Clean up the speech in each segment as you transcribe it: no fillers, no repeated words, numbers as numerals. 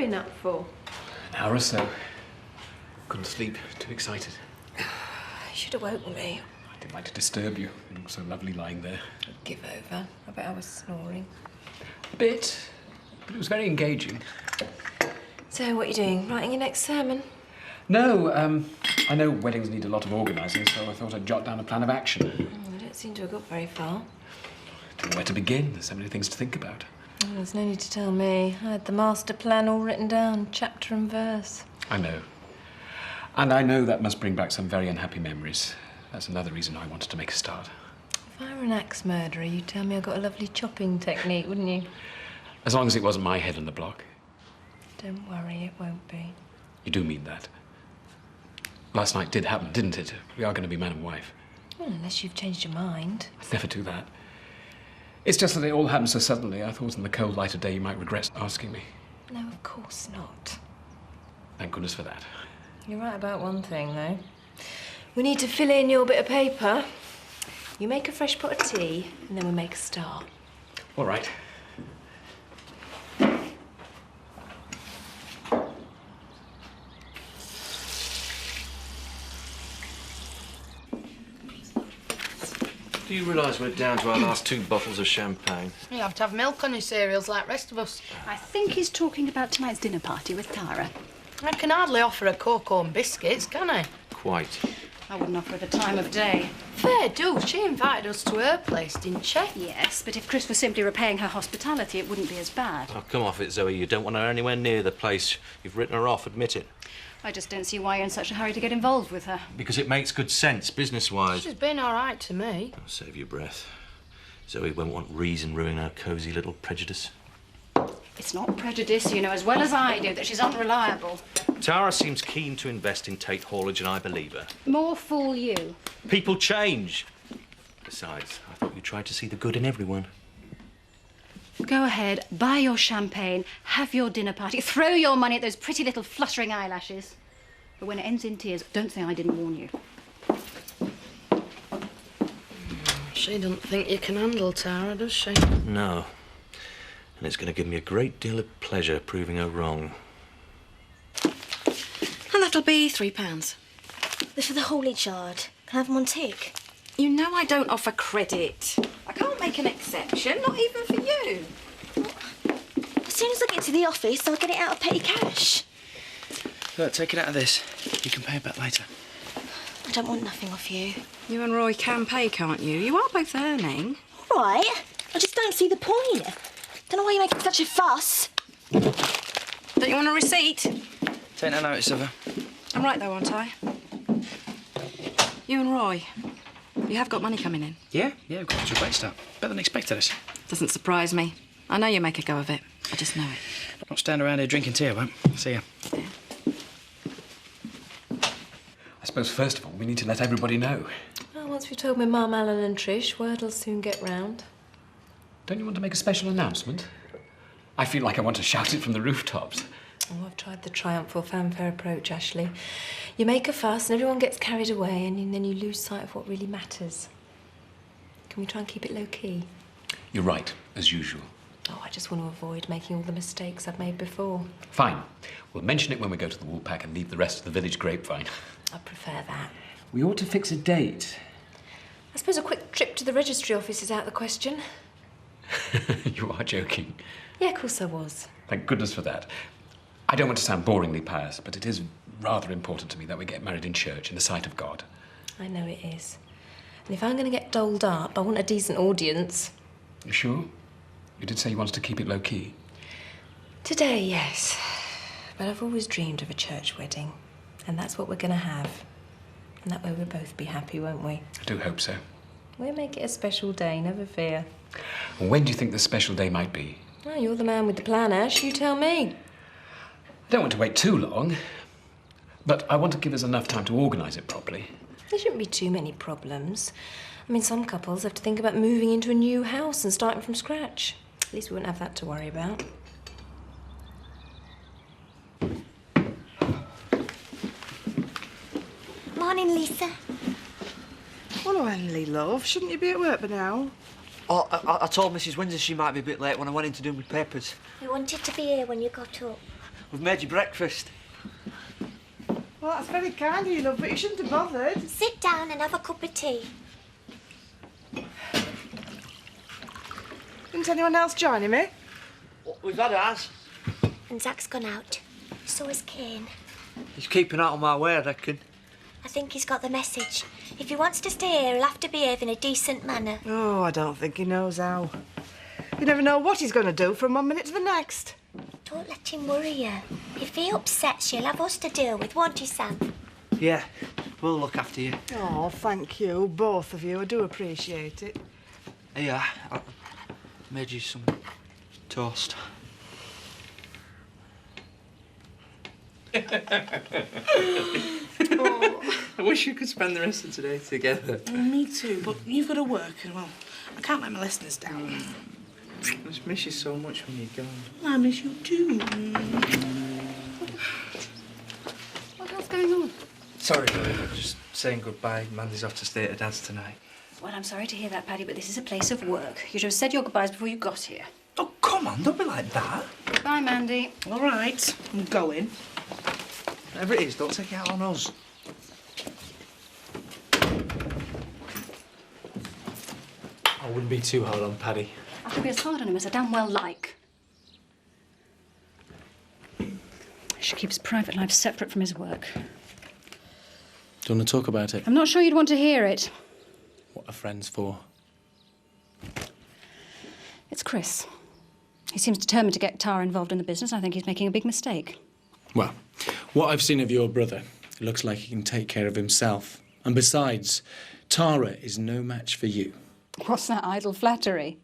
been up for? An hour or so. Couldn't sleep, too excited. You should have woken me. I didn't like to disturb you. You look so lovely lying there. Give over. I bet I was snoring. A bit, but it was very engaging. So, what are you doing? Writing your next sermon? No, I know weddings need a lot of organising, so I thought I'd jot down a plan of action. I don't seem to have got very far. I don't know where to begin. There's so many things to think about. Oh, there's no need to tell me. I had the master plan all written down, chapter and verse. I know. And I know that must bring back some very unhappy memories. That's another reason I wanted to make a start. If I were an axe murderer, you'd tell me I got a lovely chopping technique, wouldn't you? As long as it wasn't my head on the block. Don't worry, it won't be. You do mean that? Last night did happen, didn't it? We are going to be man and wife. Well, unless you've changed your mind. I'd never do that. It's just that it all happened so suddenly. I thought in the cold light of day you might regret asking me. No, of course not. Thank goodness for that. You're right about one thing, though. We need to fill in your bit of paper. You make a fresh pot of tea, and then we'll make a start. All right. Do you realise we're down to our last 2 bottles of champagne? You have to have milk on your cereals like the rest of us. I think he's talking about tonight's dinner party with Tara. I can hardly offer her cocoa and biscuits, can I? Quite. I wouldn't offer her the time of day. Fair do. She invited us to her place, didn't she? Yes, but if Chris was simply repaying her hospitality, it wouldn't be as bad. Oh, come off it, Zoe. You don't want her anywhere near the place. You've written her off, admit it. I just don't see why you're in such a hurry to get involved with her. Because it makes good sense, business-wise. She's been all right to me. Oh, save your breath. Zoe won't want reason ruining her cosy little prejudice. It's not prejudice, you know as well as I do, that she's unreliable. Tara seems keen to invest in Tate Haulage, and I believe her. More fool you. People change. Besides, I thought you tried to see the good in everyone. Go ahead, buy your champagne, have your dinner party, throw your money at those pretty little fluttering eyelashes. But when it ends in tears, don't say I didn't warn you. She doesn't think you can handle Tara, does she? No. And it's going to give me a great deal of pleasure proving her wrong. And that'll be £3. They're for the haulage yard. Can I have them on tick? You know I don't offer credit. I can't make an exception, not even for you. As soon as I get to the office, I'll get it out of petty cash. Look, take it out of this. You can pay it back later. I don't want nothing off you. You and Roy can pay, can't you? You are both earning. All right. I just don't see the point. Don't know why you're making such a fuss. Don't you want a receipt? Take no notice of her. I'm right, though, aren't I? You and Roy, you have got money coming in. Yeah, we've got to a great start. Better than expected us. Doesn't surprise me. I know you make a go of it. I just know it. Not stand around here drinking tea, I won't. See ya. Yeah. I suppose, first of all, we need to let everybody know. Well, once we've told my Mum, Alan and Trish, word'll soon get round. Don't you want to make a special announcement? I feel like I want to shout it from the rooftops. Oh, I've tried the triumphal fanfare approach, Ashley. You make a fuss and everyone gets carried away and then you lose sight of what really matters. Can we try and keep it low-key? You're right, as usual. Oh, I just want to avoid making all the mistakes I've made before. Fine. We'll mention it when we go to the Woolpack and leave the rest of the village grapevine. I prefer that. We ought to fix a date. I suppose a quick trip to the registry office is out of the question. You are joking. Yeah, of course I was. Thank goodness for that. I don't want to sound boringly pious, but it is rather important to me that we get married in church in the sight of God. I know it is. And if I'm going to get dolled up, I want a decent audience. You sure? You did say you wanted to keep it low-key. Today, yes. But I've always dreamed of a church wedding. And that's what we're going to have. And that way we'll both be happy, won't we? I do hope so. We'll make it a special day, never fear. And when do you think the special day might be? Well, you're the man with the plan, Ash. You tell me. I don't want to wait too long, but I want to give us enough time to organise it properly. There shouldn't be too many problems. I mean, some couples have to think about moving into a new house and starting from scratch. At least we wouldn't have that to worry about. Morning, Lisa. Hello, Emily, love. Shouldn't you be at work by now? Oh, I told Mrs. Windsor she might be a bit late when I went in to do my papers. We wanted to be here when you got up. We've made you breakfast. Well, that's very kind of you, love, but you shouldn't have bothered. Sit down and have a cup of tea. Isn't anyone else joining me? We've had ours. And Zach's gone out. So has Kane. He's keeping out of my way, I reckon. I think he's got the message. If he wants to stay here, he'll have to behave in a decent manner. Oh, I don't think he knows how. You never know what he's going to do from one minute to the next. Don't let him worry you. If he upsets you, he'll have us to deal with, won't he, Sam? Yeah, we'll look after you. Oh, thank you, both of you. I do appreciate it. Here, I made you some toast. I wish you could spend the rest of today together. Me too, but you've got to work and, well, I can't let my listeners down. I just miss you so much when you're gone. I miss you too. What else going on? Sorry, just saying goodbye. Mandy's off to stay at her dad's tonight. Well, I'm sorry to hear that, Paddy, but this is a place of work. You should have said your goodbyes before you got here. Oh, come on, don't be like that. Bye, Mandy. All right, I'm going. Whatever it is, don't take it out on us. I wouldn't be too hard on Paddy. I could be as hard on him as I damn well like. He should keep his private life separate from his work. Do you want to talk about it? I'm not sure you'd want to hear it. What are friends for? It's Chris. He seems determined to get Tara involved in the business. I think he's making a big mistake. Well, what I've seen of your brother, it looks like he can take care of himself. And besides, Tara is no match for you. What's that idle flattery?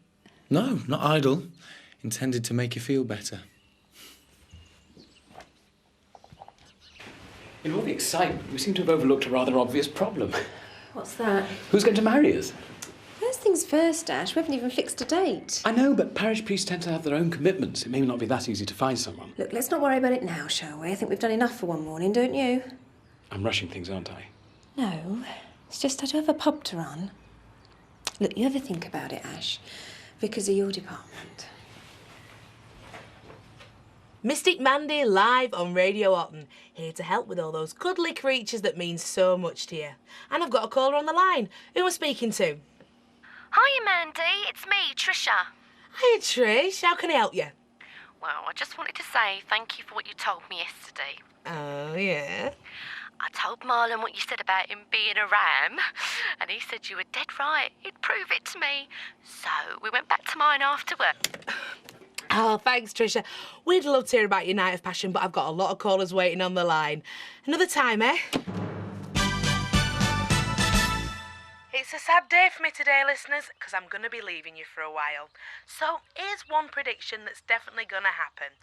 No, not idle. Intended to make you feel better. In all the excitement, we seem to have overlooked a rather obvious problem. What's that? Who's going to marry us? First things first, Ash. We haven't even fixed a date. I know, but parish priests tend to have their own commitments. It may not be that easy to find someone. Look, let's not worry about it now, shall we? I think we've done enough for one morning, don't you? I'm rushing things, aren't I? No. It's just I do have a pub to run. Look, you ever think about it, Ash? Because of your department. Mystic Mandy live on Radio Otten, here to help with all those cuddly creatures that mean so much to you. And I've got a caller on the line. Who am I speaking to? Hiya, Mandy. It's me, Trisha. Hiya, Trish. How can I help you? Well, I just wanted to say thank you for what you told me yesterday. Oh, yeah? I told Marlon what you said about him being a ram, and he said you were dead right. He'd prove it to me. So we went back to mine after work. Oh, thanks, Trisha. We'd love to hear about your night of passion, but I've got a lot of callers waiting on the line. Another time, eh? It's a sad day for me today, listeners, because I'm going to be leaving you for a while. So here's one prediction that's definitely going to happen.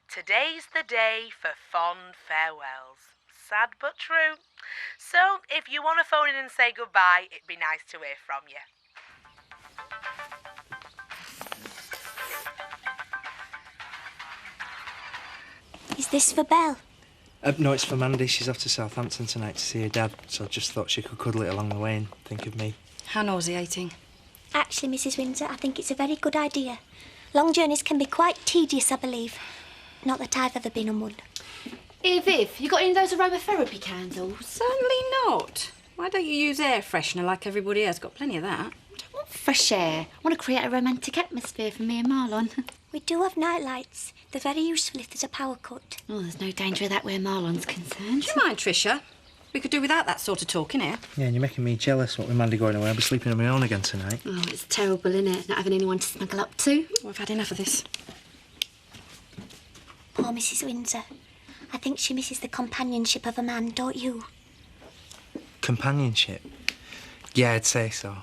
Today's the day for fond farewells. Sad but true. So if you want to phone in and say goodbye, it'd be nice to hear from you. Is this for Belle? No, it's for Mandy. She's off to Southampton tonight to see her dad, so I just thought she could cuddle it along the way and think of me. How nauseating. Actually, Mrs. Windsor, I think it's a very good idea. Long journeys can be quite tedious, I believe. Not that I've ever been on one. Viv, you got any of those aromatherapy candles? Certainly not. Why don't you use air freshener like everybody else? Got plenty of that. I don't want fresh air. I want to create a romantic atmosphere for me and Marlon. We do have night lights. They're very useful if there's a power cut. Oh, there's no danger of that where Marlon's concerned. Do you mind, Trisha? We could do without that sort of talk in here. Yeah, and you're making me jealous. What with Mandy going away, I'll be sleeping on my own again tonight. Oh, it's terrible, isn't it? Not having anyone to snuggle up to. We've had enough of this. Poor Mrs. Windsor. I think she misses the companionship of a man, don't you? Companionship? Yeah, I'd say so.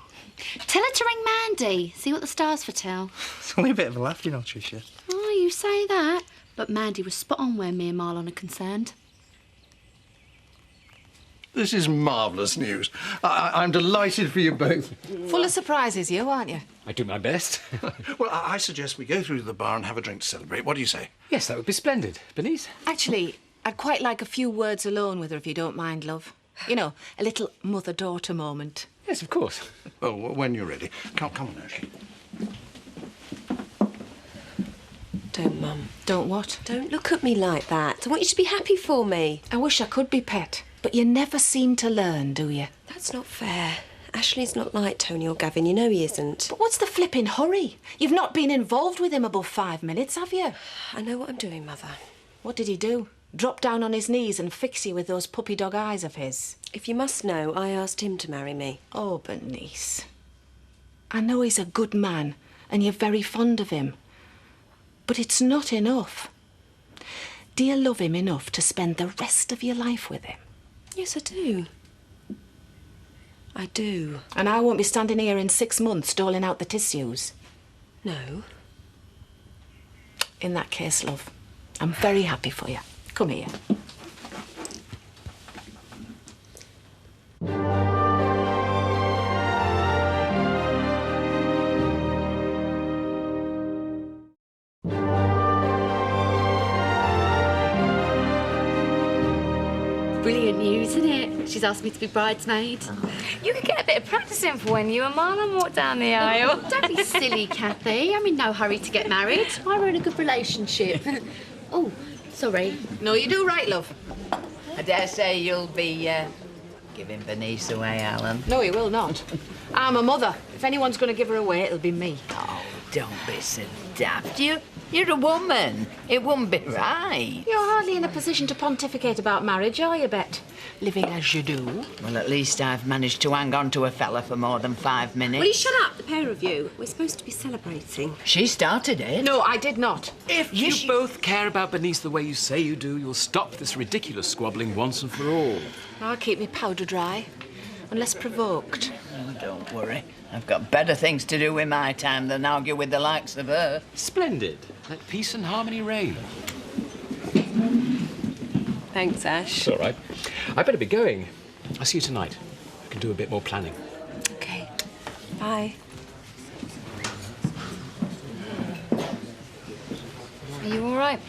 Tell her to ring Mandy. See what the stars foretell. It's only a bit of a laugh, you know, Tricia. Oh, you say that. But Mandy was spot on where me and Marlon are concerned. This is marvellous news. I'm delighted for you both. Full of surprises, you, aren't you? I do my best. Well, I suggest we go through to the bar and have a drink to celebrate. What do you say? Yes, that would be splendid. Bernice? Actually, I'd quite like a few words alone with her, if you don't mind, love. You know, a little mother-daughter moment. Yes, of course. Oh, when you're ready. Come on, Ashley. Don't, Mum. Don't what? Don't look at me like that. I want you to be happy for me. I wish I could be, Pet, but you never seem to learn, do you? That's not fair. Ashley's not like Tony or Gavin. You know he isn't. But what's the flipping hurry? You've not been involved with him above 5 minutes, have you? I know what I'm doing, Mother. What did he do? Drop down on his knees and fix you with those puppy dog eyes of his? If you must know, I asked him to marry me. Oh, Bernice. I know he's a good man and you're very fond of him. But it's not enough. Do you love him enough to spend the rest of your life with him? Yes, I do. I do. And I won't be standing here in 6 months doling out the tissues. No. In that case, love, I'm very happy for you. Come here. Brilliant news, isn't it? She's asked me to be bridesmaid. You could get a bit of practice in for when you and Marlon walk down the aisle. Don't be silly, Kathy. I'm in no hurry to get married. We're in a good relationship. Oh, sorry. No, you do right, love. I dare say you'll be giving Bernice away, Alan. No, he will not. I'm a mother. If anyone's going to give her away, it'll be me. Oh, don't be so daft. You're a woman. It wouldn't be right. You're hardly in a position to pontificate about marriage, are you, Bet? Living as you do. Well, at least I've managed to hang on to a fella for more than 5 minutes. Will you shut up, the pair of you? We're supposed to be celebrating. She started it. No, I did not. If you both care about Bernice the way you say you do, you'll stop this ridiculous squabbling once and for all. I'll keep me powder dry, unless provoked. Oh, don't worry. I've got better things to do with my time than argue with the likes of her. Splendid. Let peace and harmony reign. Thanks, Ash. It's all right. I better be going. I'll see you tonight. I can do a bit more planning. OK. Bye. Are you all right?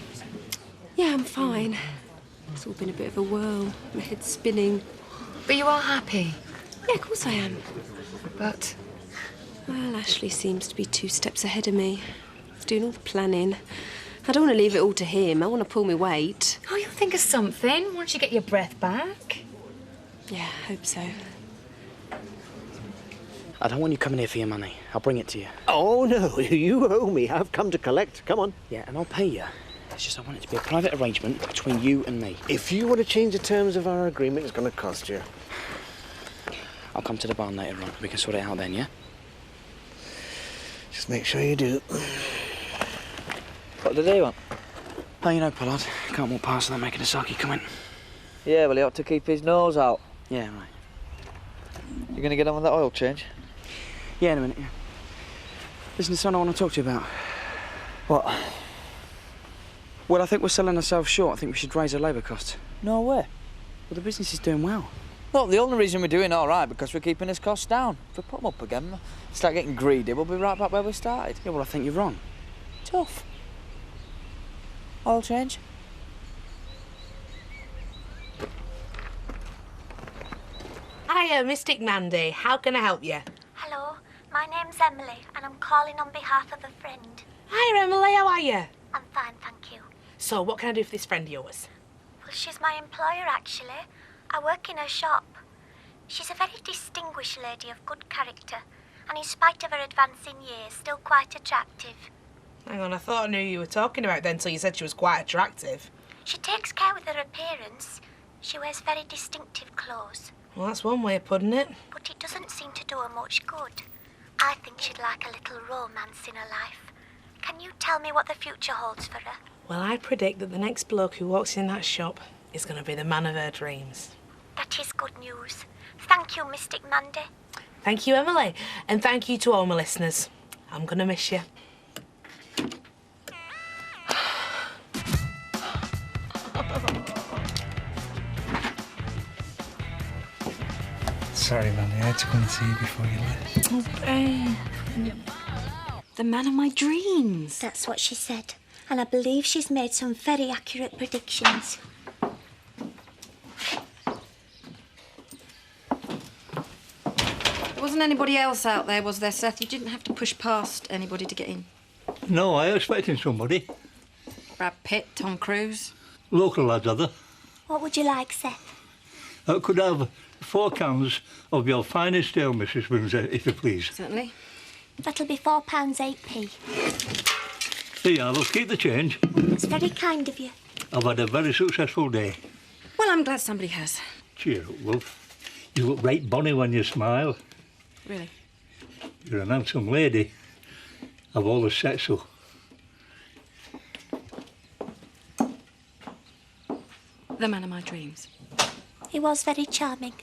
Yeah, I'm fine. It's all been a bit of a whirl. My head's spinning. But you are happy? Yeah, of course I am. But... Well, Ashley seems to be 2 steps ahead of me. He's doing all the planning. I don't want to leave it all to him. I want to pull my weight. Oh, you'll think of something once you get your breath back. Yeah, I hope so. I don't want you coming here for your money. I'll bring it to you. Oh, no, you owe me. I've come to collect. Come on. Yeah, and I'll pay you. It's just I want it to be a private arrangement between you and me. If you want to change the terms of our agreement, it's going to cost you. I'll come to the barn later on. We can sort it out then, yeah? Just make sure you do. What do they want? Oh, you know, Pollard, can't walk past without making a sucky comment. Yeah, well, he ought to keep his nose out. Yeah, right. You going to get on with that oil change? Yeah, in a minute, yeah. Listen, there's something I want to talk to you about. What? Well, I think we're selling ourselves short. I think we should raise our labour costs. No way. Well, the business is doing well. Look, the only reason we're doing all right because we're keeping his costs down. If we put them up again, start getting greedy, we'll be right back where we started. Yeah, well, I think you're wrong. Tough. Oil change? Hiya, Mystic Mandy. How can I help you? Hello, my name's Emily and I'm calling on behalf of a friend. Hiya, Emily. How are you? I'm fine, thank you. So, what can I do for this friend of yours? Well, she's my employer, actually. I work in her shop. She's a very distinguished lady of good character and in spite of her advancing years, still quite attractive. Hang on, I thought I knew who you were talking about then until you said she was quite attractive. She takes care with her appearance. She wears very distinctive clothes. Well, that's one way of putting it. But it doesn't seem to do her much good. I think she'd like a little romance in her life. Can you tell me what the future holds for her? Well, I predict that the next bloke who walks in that shop is going to be the man of her dreams. That is good news. Thank you, Mystic Mandy. Thank you, Emily. And thank you to all my listeners. I'm going to miss you. Sorry, Mandy, I had to come and see you before you left. Oh, babe. The man of my dreams. That's what she said. And I believe she's made some very accurate predictions. There wasn't anybody else out there, was there, Seth? You didn't have to push past anybody to get in. No, I expected somebody. Brad Pitt, Tom Cruise. Local lads, are they? What would you like, Seth? Could I have 4 cans of your finest ale, Mrs. Windsor, if you please? Certainly. That'll be £4.8p. Here you are, we'll keep the change. That's very kind of you. I've had a very successful day. Well, I'm glad somebody has. Cheer up, Wolf. You look right bonny when you smile. Really? You're an handsome lady. I've always said so. The man of my dreams. He was very charming.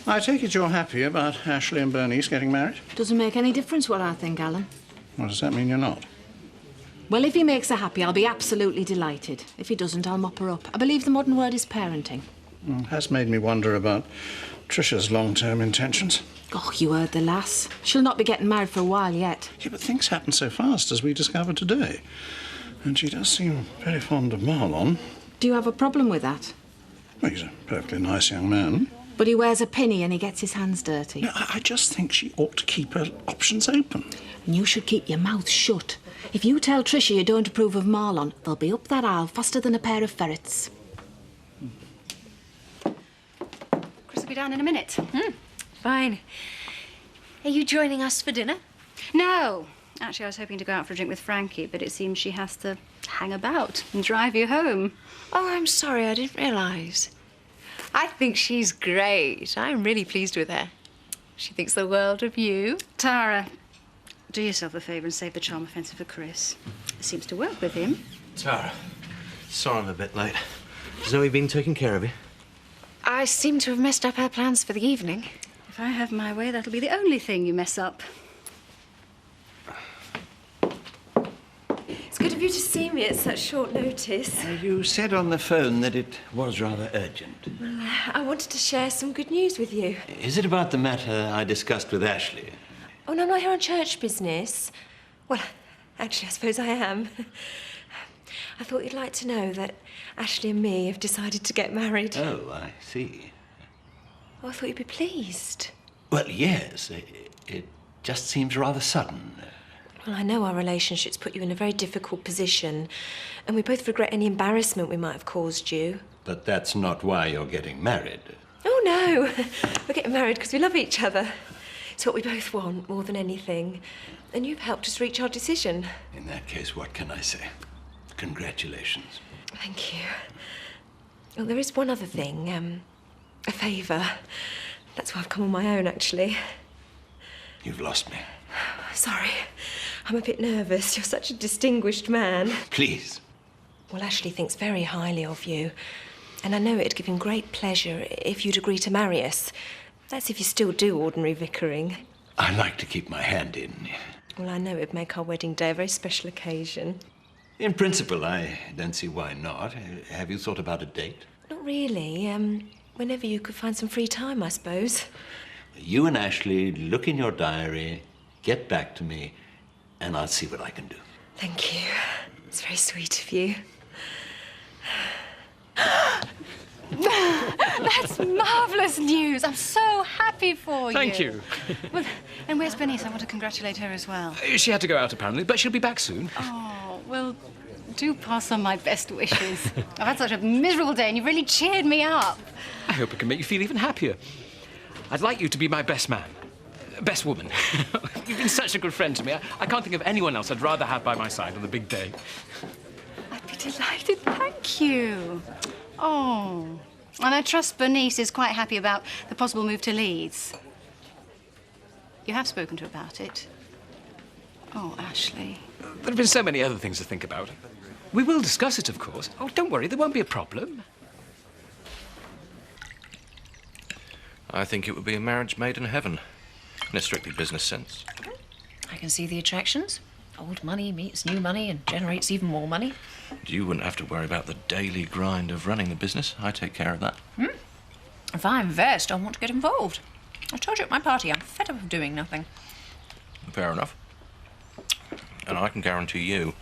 I take it you're happy about Ashley and Bernice getting married? Doesn't make any difference what I think, Alan. Well, does that mean you're not? Well, if he makes her happy, I'll be absolutely delighted. If he doesn't, I'll mop her up. I believe the modern word is parenting. It has made me wonder about Trisha's long-term intentions. Oh, you heard the lass. She'll not be getting married for a while yet. Yeah, but things happen so fast, as we discovered today. And she does seem very fond of Marlon. Do you have a problem with that? Well, he's a perfectly nice young man. But he wears a pinny and he gets his hands dirty. No, I just think she ought to keep her options open. And you should keep your mouth shut. If you tell Tricia you don't approve of Marlon, they'll be up that aisle faster than a pair of ferrets. Chris will be down in a minute. Fine. Are you joining us for dinner? No. Actually, I was hoping to go out for a drink with Frankie, but it seems she has to hang about and drive you home. Oh, I'm sorry, I didn't realise. I think she's great. I'm really pleased with her. She thinks the world of you. Tara, do yourself a favour and save the charm offensive for Chris. It seems to work with him. Tara, sorry I'm a bit late. Has Zoe been taking care of you? I seem to have messed up her plans for the evening. If I have my way, that'll be the only thing you mess up. It's good of you to see me at such short notice. You said on the phone that it was rather urgent. Well, I wanted to share some good news with you. Is it about the matter I discussed with Ashley? Oh, no, I'm not here on church business. Well, actually, I suppose I am. I thought you'd like to know that Ashley and me have decided to get married. Oh, I see. Oh, I thought you'd be pleased. Well, yes. It just seems rather sudden. Well, I know our relationship's put you in a very difficult position, and we both regret any embarrassment we might have caused you. But that's not why you're getting married. Oh, no. We're getting married because we love each other. It's what we both want more than anything. And you've helped us reach our decision. In that case, what can I say? Congratulations. Thank you. Well, there is one other thing, a favour. That's why I've come on my own, actually. You've lost me. Sorry. I'm a bit nervous. You're such a distinguished man. Please. Well, Ashley thinks very highly of you. And I know it'd give him great pleasure if you'd agree to marry us. That's if you still do ordinary vicaring. I like to keep my hand in. Well, I know it'd make our wedding day a very special occasion. In principle, I don't see why not. Have you thought about a date? Not really. Whenever you could find some free time, I suppose. You and Ashley look in your diary, get back to me, and I'll see what I can do. Thank you. It's very sweet of you. That's marvellous news. I'm so happy for you. Thank you. Well, and where's Bernice? I want to congratulate her as well. She had to go out, apparently, but she'll be back soon. Oh, well, do pass on my best wishes. I've had such a miserable day and you've really cheered me up. I hope it can make you feel even happier. I'd like you to be my best man. Best woman. You've been such a good friend to me. I can't think of anyone else I'd rather have by my side on the big day. I'd be delighted. Thank you. Oh, and I trust Bernice is quite happy about the possible move to Leeds. You have spoken to her about it. Oh, Ashley. There have been so many other things to think about. We will discuss it, of course. Oh, don't worry, there won't be a problem. I think it would be a marriage made in heaven, in a strictly business sense. I can see the attractions. Old money meets new money and generates even more money. You wouldn't have to worry about the daily grind of running the business. I take care of that. If I invest, I want to get involved. I told you at my party, I'm fed up of doing nothing. Fair enough. And I can guarantee you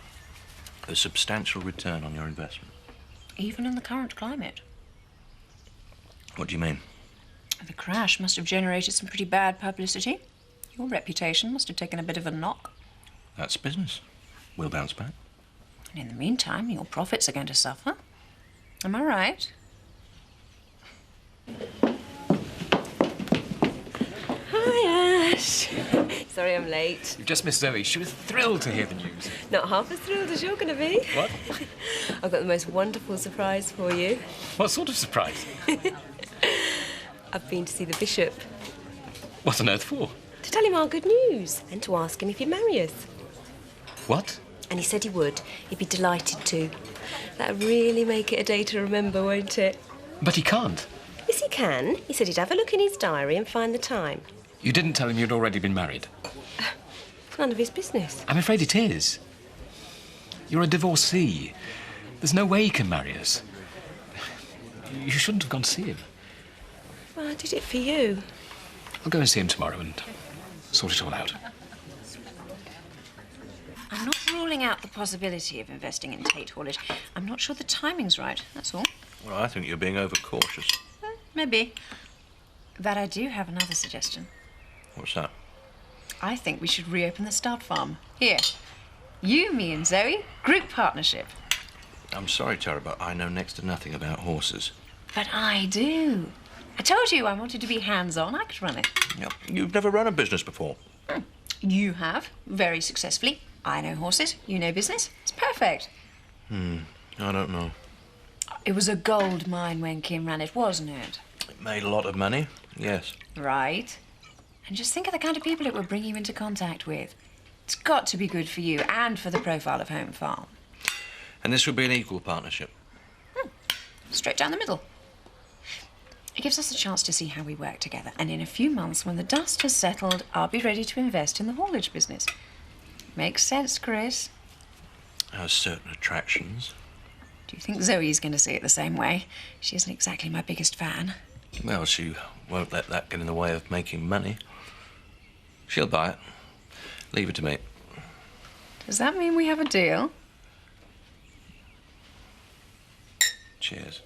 a substantial return on your investment. Even in the current climate. What do you mean? The crash must have generated some pretty bad publicity. Your reputation must have taken a bit of a knock. That's business. We'll bounce back. And in the meantime, your profits are going to suffer. Am I right? Hi, Ash. Sorry I'm late. You've just missed Zoe. She was thrilled to hear the news. Not half as thrilled as you're going to be. What? I've got the most wonderful surprise for you. What sort of surprise? I've been to see the bishop. What on earth for? To tell him our good news and to ask him if he'd marry us. What? And he said he would. He'd be delighted to. That'll really make it a day to remember, won't it? But he can't. Yes, he can. He said he'd have a look in his diary and find the time. You didn't tell him you'd already been married. It's none of his business. I'm afraid it is. You're a divorcee. There's no way he can marry us. You shouldn't have gone to see him. Well, I did it for you. I'll go and see him tomorrow and sort it all out. I'm not ruling out the possibility of investing in Tate Haulage. I'm not sure the timing's right, that's all. Well, I think you're being overcautious. Maybe. But I do have another suggestion. What's that? I think we should reopen the stud farm. Here. You, me and Zoe, group partnership. I'm sorry, Tara, but I know next to nothing about horses. But I do. I told you I wanted to be hands-on. I could run it. Yep. You've never run a business before. You have, very successfully. I know horses, you know business. It's perfect. I don't know. It was a gold mine when Kim ran it, wasn't it? It made a lot of money, yes. Right. And just think of the kind of people it will bring you into contact with. It's got to be good for you and for the profile of Home Farm. And this would be an equal partnership. Straight down the middle. It gives us a chance to see how we work together. And in a few months, when the dust has settled, I'll be ready to invest in the haulage business. Makes sense, Chris. Has certain attractions. Do you think Zoe's going to see it the same way? She isn't exactly my biggest fan. Well, she won't let that get in the way of making money. She'll buy it. Leave it to me. Does that mean we have a deal? Cheers.